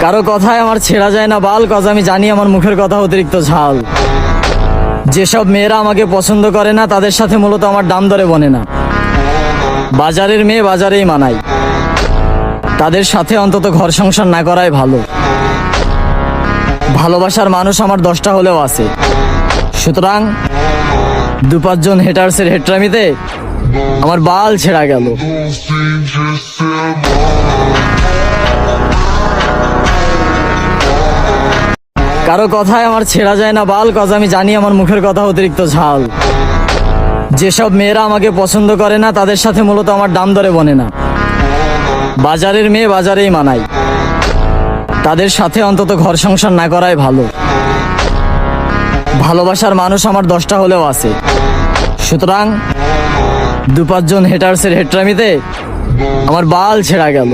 কারো কথায় আমার ছেড়া যায় না বাল, কজ আমি জানি আমার মুখের কথা অতিরিক্ত ঝাল। যেসব মেয়েরা আমাকে পছন্দ করে না তাদের সাথে মূলত আমার দাম দরে বনে না। বাজারের মেয়ে বাজারেই মানায়, তাদের সাথে অন্তত ঘর সংসার না করাই ভালো। ভালোবাসার মানুষ আমার 10টা হলেও আছে, সুতরাং 2-5 জন হেটার্সের হেট্রামিতে আমার বাল ছেড়া গেল। কারো কথায় আমার ছেড়া যায় না বাল, কজ আমি জানি আমার মুখের কথা অতিরিক্ত ঝাল। যেসব মেয়েরা আমাকে পছন্দ করে না তাদের সাথে মূলত আমার দাম দরে বনে না। বাজারের মেয়ে বাজারেই মানায়, তাদের সাথে অন্তত ঘর সংসার না করাই ভালো। ভালোবাসার মানুষ আমার 10টা হলেও আছে, সুতরাং 2-5 জন হেটার্সের হেট্রামিতে আমার বাল ছেড়া গেল।